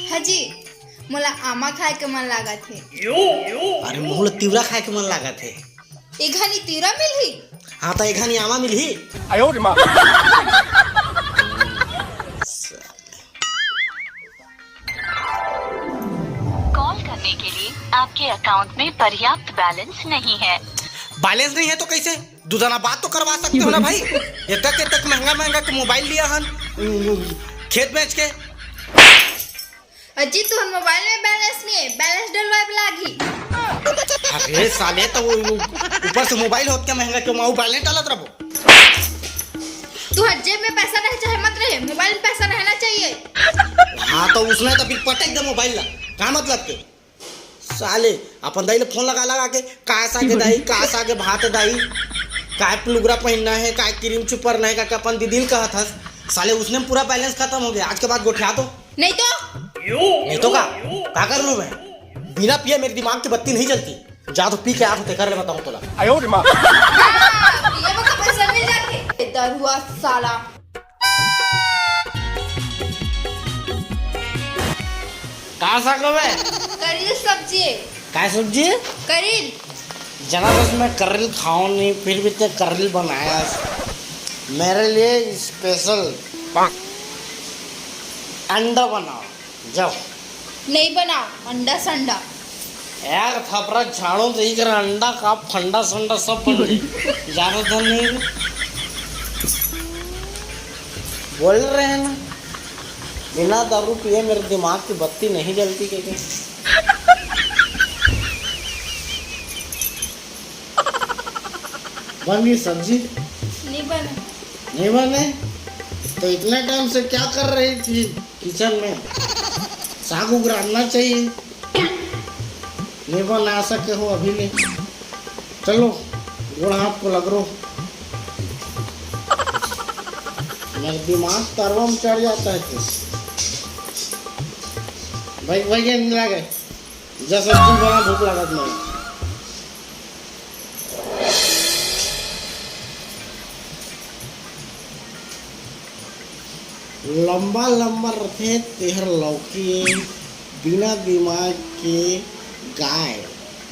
हाजी मोला आमा खाए के मन लागत है। अरे मोला तिवरा खाए के मन लागत है। एघानी तीरा मिलही। हाँ तो एघानी आमा मिलही। कॉल करने के लिए आपके अकाउंट में पर्याप्त बैलेंस नहीं है। बैलेंस नहीं है तो कैसे दूसरा बात तो करवा सकते हो ना भाई। ये तक महंगा के मोबाइल लिया हन खेत बेच के। अजी तू मोबाइल में बैलेंस नहीं है, बैलेंस डलवाए लागी। अरे साले तो ऊपर से मोबाइल हो क्या महंगा क्यों माऊ बैलेंस डालत रहो। तू जेब में पैसा रहे चाहे मत रहे, मोबाइल में पैसा रहना चाहिए। हाँ तो उसने तो फिर पटक दे मोबाइल ला का मतलब के साले अपन दाई ले फोन लगा के का सागे दाई का सागे भात दाई काय प्लुगरा पहनना है काय क्रीम चुपरना है का अपन दीदी कहत हस। साले उसने पूरा बैलेंस खत्म हो गया। आज के बाद गोठिया तो नहीं तो का कर लूं मैं। बिना पिए मेरे दिमाग की बत्ती नहीं जलती। जा तो पी के आप कर ले बताऊं तोला। ये पैसा मिल जाके दरुआ साला। का सागो बे करील सब्जी है। काय सब्जी है करील जना बस मैं करेल खाऊं नहीं फिर भी ते करेल बनाया मेरे लिए स्पेशल अंडा बनाओ जाओ। नहीं बनाओ अंडा संडा। यार थपरा झाड़ो तो ही कर अंडा का फंडा संडा सब बन गई। ज्यादा धन नहीं बोल रहे हैं ना बिना दारू पिए मेरे दिमाग की बत्ती नहीं जलती क्या बन गई सब्जी नहीं बने तो इतने टाइम से क्या कर रही थी किचन में। साग उगराना चाहिए नहीं बना सके हो अभी नहीं। चलो गोड़ हाथ को लग रो मेरा दिमाग तरवा में चढ़ जाता है। भाई नहीं लगे जैसे सब्जी बना भूख लगा तुम्हें। लंबा लंबा रथे तेहर लौकी बिना दिमाग के गाय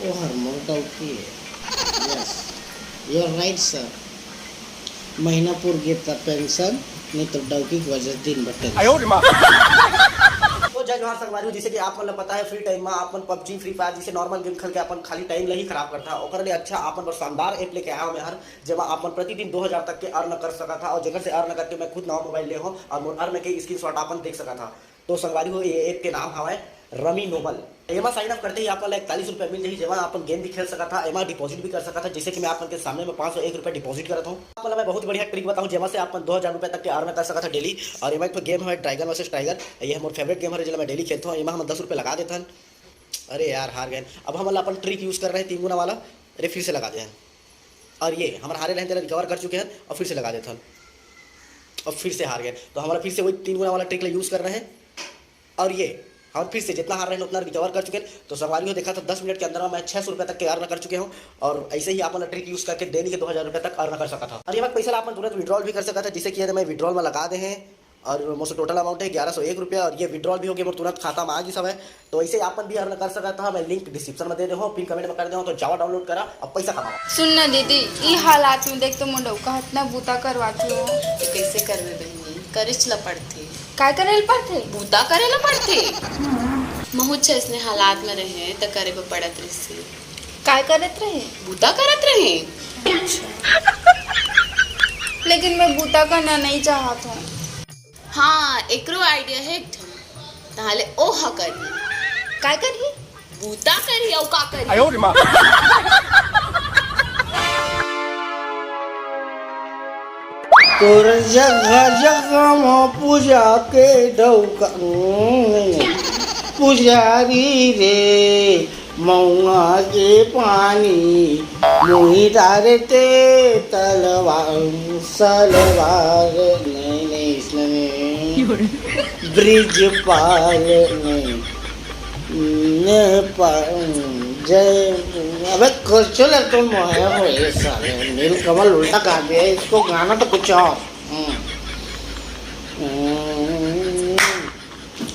ओ हर मोटौकी। Yes you are right sir. महीना पूर गेट का पेंशन नहीं तो डौकी की वजह दिन बटे। तो जय जोहार संगवारी जैसे कि आप मतलब पता है फ्री टाइम में अपन पबजी फ्री फायर जैसे नॉर्मल गेम खेल के अपन खाली टाइम नहीं खराब करता ओकर लिए अच्छा अपन शानदार ऐप लेके आया हूं मैं हर जब अपन प्रतिदिन 2000 तक के अर्न कर सका था और जगह से अर्न करके मैं खुद नवा मोबाइल ले हूं और अर्न के स्क्रीनशॉट अपन देख सका था। तो संगवारी हो ये ऐप के नाम है रमी नोबल। एमा साइन अप करते ही आपको 41 रुपये मिल जाए जब अपन गेम भी खेल सका था एमा डिपॉजिट भी कर सका था। जैसे कि मैं आपके सामने में 501 रुपये डिपॉजिट करता हूँ। मतलब मैं बहुत बढ़िया ट्रिक बताऊँ जमा से अपन 2000 रुपये तक के अर्न कर सका था डेली। और एमा एक गेम है टाइगर वर्सेस टाइगर ये हमारा फेवरेट गेम है जो मैं डेली खेलता हूँ। एमा हम 10 रुपये लगा देते हैं। अरे यार हार गए। अब हम अपन ट्रिक यूज़ कर रहे हैं 3 गुना वाला। अरे फिर से लगा दे और ये हमारे हारे रहते रिकवर कर चुके हैं और फिर से लगा देते हैं और फिर से हार गए। तो हमारा फिर से वही 3 गुना वाला ट्रिक यूज़ कर रहे हैं और ये हम फिर से जितना हार रहे हैं उतना रिकवर कर चुके हैं। तो संगवारी को देखा तो 10 मिनट के अंदर में 600 रुपये तक के अर्न कर चुके हूँ और ऐसे ही अपन ट्रिक यूज़ करके डेली के 2000 रुपये तक अर्न कर सका था। और ये पैसा अपन तुरंत विड्रॉल भी कर सका था जिसे कि मैं विड्रॉल में लगा दे हैं और मुझसे टोटल अमाउंट है 1101 रुपया और ये विड्रॉल भी हो गया तुरंत खाता में आ गई सब है। तो ऐसे अपन भी अर्न कर सका था। मैं लिंक डिस्क्रिप्शन में दे दे पिन कमेंट में कर दे तो जावा डाउनलोड करा और पैसा कमाओ। सुन ना दीदी ये हालात में देख तो मुंडो का इतना बूता करवाती हो कैसे करवे बहनी करिच ला पड़थे काय करे पड़थे बूता करे ला पड़थे बहुत ऐसने हालात में रहे तो करे पे पड़त रही काय करत रहे बूता करत रहे। लेकिन मैं बूता करना नहीं चाहत हूँ। हाँ एकरो आइडिया है एक ठन ताले ओ हा करी काय करी बूता करी औ का करी। तोर जगह जगह पूजा के डौका पुजारी रे मऊआ के पानी मुही डारते तलवार सलवार नहीं इसमें ब्रिज पाल जय अबे चलो तुम है साले नीलकमल उल्टा गा दिया इसको गाना तो कुछ और।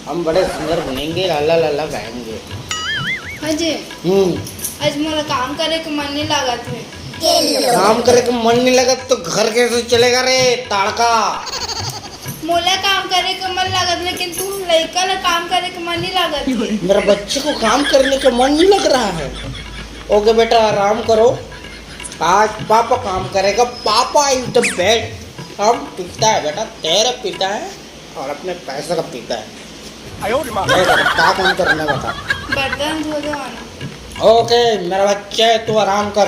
हम बड़े सुंदर बनेंगे, लाला लाला गाएंगे। हाँ जी, आज मोला काम करे के मन नहीं लागत है। काम करे के मन नहीं लगा तो घर कैसे चलेगा रे ताड़का? मोला काम करे के मन लागत, लेकिन तू लड़का ला काम करे के मन नहीं लागत है। मेरा बच्चे को काम करने का मन नहीं लग रहा है। ओके बेटा आराम करो, आज पापा काम करेगा। पापा इन द बेड। हम पीता है बेटा, तेरे पीता है और अपने पैसे का पीता है। क्या काम करने बता? बर्तन धो दो आना। ओके मेरा बच्चा तू आराम कर।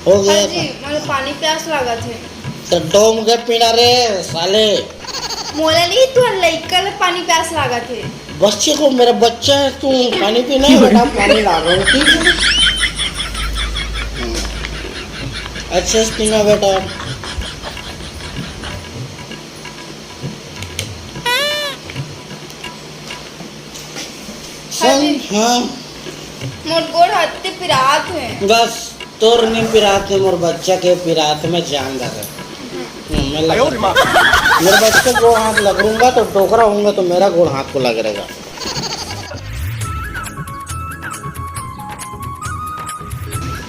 हो हाँ गया जी, मोला पानी प्यास लागत है। तो डोम के पीना रे साले। मोला नहीं, तू लड़का ला पानी प्यास लागत है। बच्चे को, मेरा बच्चा है, तू पानी पीना है बेटा, पानी ला रहा हूँ ठीक है। अच्छे से पीना बेटा। हाँ मोर गोड़ हाथ पे पिरात है। बस तोर नहीं पिराते, मोर बच्चा के पिराते में जान लगा। मेरे बच्चे को हाथ लगूंगा तो टोकरा होऊंगा तो मेरा गोड़ हाथ को लग रहेगा।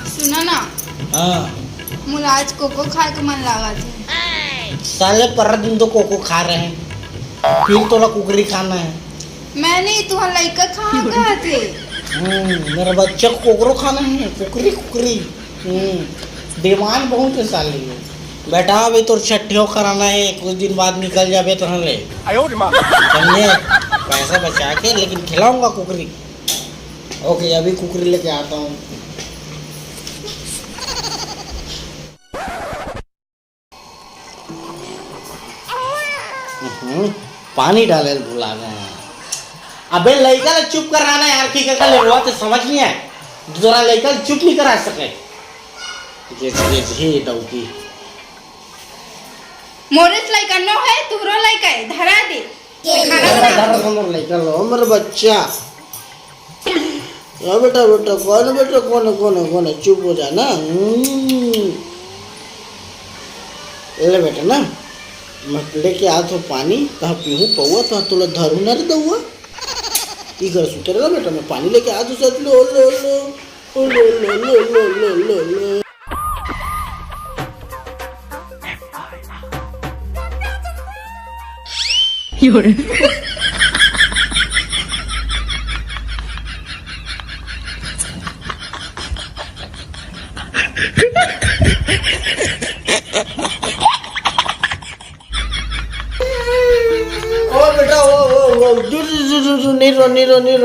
सुना ना, हाँ मोला आज कोको खाए के मन लागत है। साले पर दिन तो कोको खा रहे हैं, फिर तो कुकरी खाना है। मैं नहीं, तू लड़का खा गया थे। मेरा बच्चा को कोकरो खाना है, कुकरी कुकरी। डिमांड बहुत है साली। बेटा अभी तो छठियों कराना है, कुछ दिन बाद निकल जाबे तो हले समझे, पैसा बचा के लेकिन खिलाऊंगा कुकरी। ओके अभी कुकरी लेके आता हूँ। पानी डाले भुला गए हैं। अबे लड़का ने चुप कराना है यार, की का लेवा तो समझ नहीं है। जरा लड़का चुप नहीं करा सके। ये डौकी मोरेस लड़का नो है, तुरो लड़का है, धरा दे। लड़का लो मेरा बच्चा। बेटा बेटा कौन बेटा कौन कौन कौन चुप हो जाना। ले बेटा ना मैं लेके आ तो पानी कहाँ पीहूँ पौआ तो तुला धरू ना रे दउआ। ई कर सुते रे बेटा, मैं पानी लेके आ तो सच लो लो लो लो लो लो लो लो लो लो।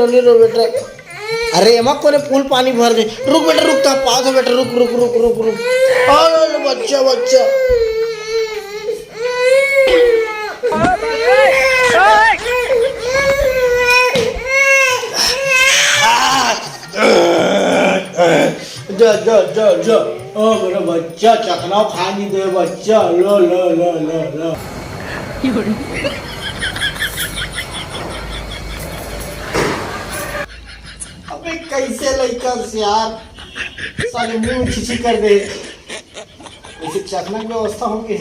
नीरो बेटा। अरे एमा कोने फूल पानी भर दे। रुक बेटा रुक, तो पास है बेटा, रुक रुक रुक रुक रुक। अरे बच्चा बच्चा जा जा जा जा। ओ मेरा बच्चा चखना खा नहीं दे बच्चा। लो लो लो लो लो। अबे कैसे लड़का से यार सारे मुंह छिछी कर दे। इसे चखना की व्यवस्था होगी।